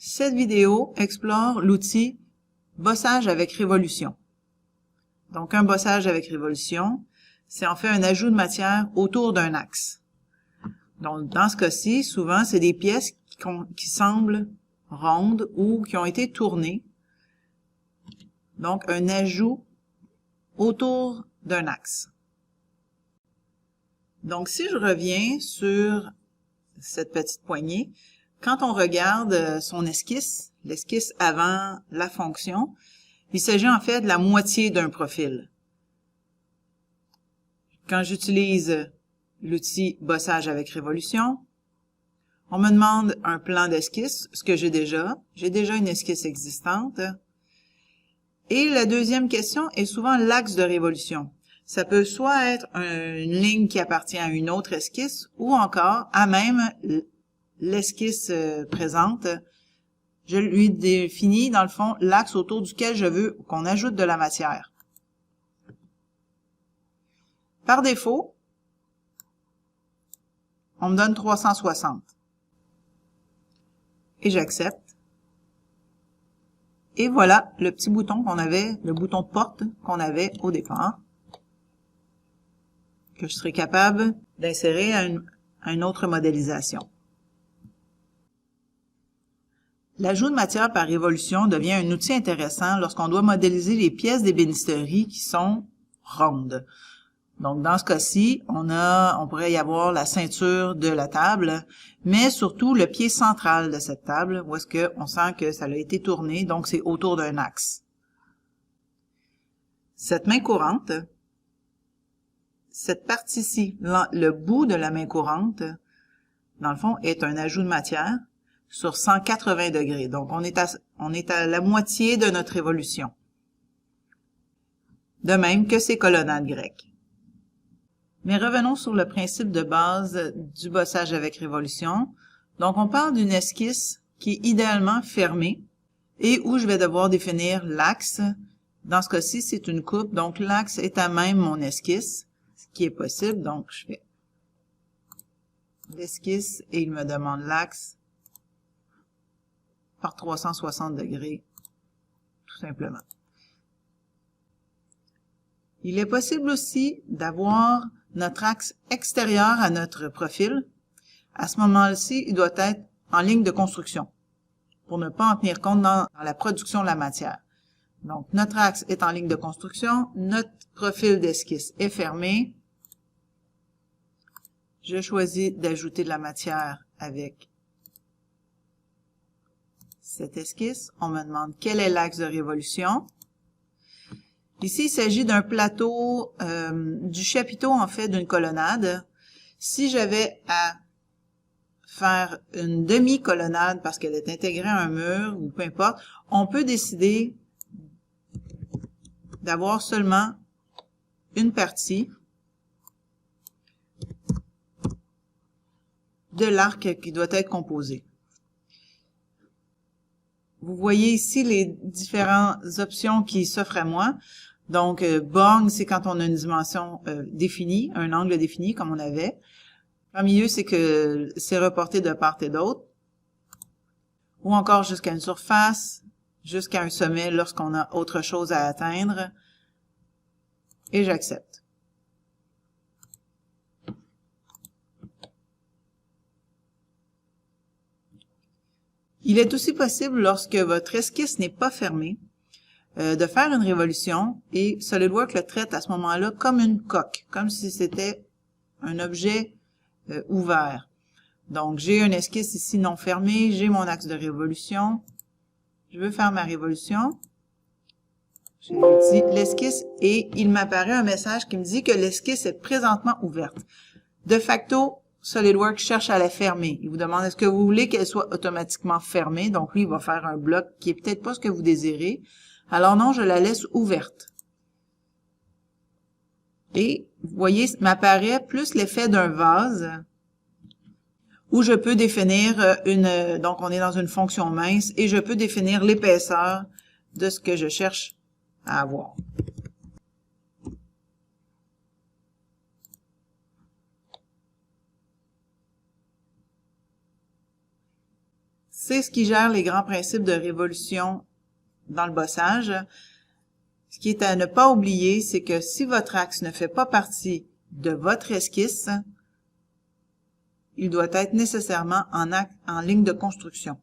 Cette vidéo explore l'outil Bossage avec Révolution. Donc, un bossage avec Révolution, c'est en fait un ajout de matière autour d'un axe. Donc, dans ce cas-ci, souvent, c'est des pièces qui semblent rondes ou qui ont été tournées. Donc, un ajout autour d'un axe. Donc, si je reviens sur cette petite poignée, quand on regarde son esquisse, l'esquisse avant la fonction, il s'agit en fait de la moitié d'un profil. Quand j'utilise l'outil Bossage avec Révolution, on me demande un plan d'esquisse, ce que j'ai déjà. J'ai déjà une esquisse existante. Et la deuxième question est souvent l'axe de révolution. Ça peut soit être une ligne qui appartient à une autre esquisse ou encore à même l'esquisse présente. Je lui définis, dans le fond, l'axe autour duquel je veux qu'on ajoute de la matière. Par défaut, on me donne 360. Et j'accepte. Et voilà le petit bouton qu'on avait, le bouton de porte qu'on avait au départ, que je serai capable d'insérer à une autre modélisation. L'ajout de matière par révolution devient un outil intéressant lorsqu'on doit modéliser les pièces d'ébénisterie qui sont rondes. Donc, dans ce cas-ci, on pourrait y avoir la ceinture de la table, mais surtout le pied central de cette table, où est-ce qu'on sent que ça a été tourné, donc c'est autour d'un axe. Cette main courante, cette partie-ci, le bout de la main courante, dans le fond, est un ajout de matière sur 180 degrés. Donc, on est à la moitié de notre révolution. De même que ces colonnades grecques. Mais revenons sur le principe de base du bossage avec révolution. Donc, on parle d'une esquisse qui est idéalement fermée et où je vais devoir définir l'axe. Dans ce cas-ci, c'est une coupe, donc l'axe est à même mon esquisse, ce qui est possible. Donc, je fais l'esquisse et il me demande l'axe par 360 degrés, tout simplement. Il est possible aussi d'avoir notre axe extérieur à notre profil. À ce moment-ci, il doit être en ligne de construction pour ne pas en tenir compte dans la production de la matière. Donc, notre axe est en ligne de construction, notre profil d'esquisse est fermé. Je choisis d'ajouter de la matière avec cette esquisse. On me demande quel est l'axe de révolution. Ici, il s'agit d'un plateau, du chapiteau, en fait, d'une colonnade. Si j'avais à faire une demi-colonnade parce qu'elle est intégrée à un mur, ou peu importe, on peut décider d'avoir seulement une partie de l'arc qui doit être composé. Vous voyez ici les différentes options qui s'offrent à moi. Donc, borgne, c'est quand on a une dimension définie, un angle défini, comme on avait. En milieu, c'est que c'est reporté de part et d'autre. Ou encore jusqu'à une surface, jusqu'à un sommet lorsqu'on a autre chose à atteindre. Et j'accepte. Il est aussi possible, lorsque votre esquisse n'est pas fermée, de faire une révolution et SolidWorks le traite à ce moment-là comme une coque, comme si c'était un objet ouvert. Donc, j'ai une esquisse ici non fermée, j'ai mon axe de révolution. Je veux faire ma révolution. Je lui dis l'esquisse et il m'apparaît un message qui me dit que l'esquisse est présentement ouverte. De facto, SolidWorks cherche à la fermer. Il vous demande est-ce que vous voulez qu'elle soit automatiquement fermée. Donc, lui, il va faire un bloc qui est peut-être pas ce que vous désirez. Alors non, je la laisse ouverte. Et, vous voyez, m'apparaît plus l'effet d'un vase où je peux définir donc on est dans une fonction mince et je peux définir l'épaisseur de ce que je cherche à avoir. C'est ce qui gère les grands principes de révolution dans le bossage. Ce qui est à ne pas oublier, c'est que si votre axe ne fait pas partie de votre esquisse, il doit être nécessairement en ligne de construction.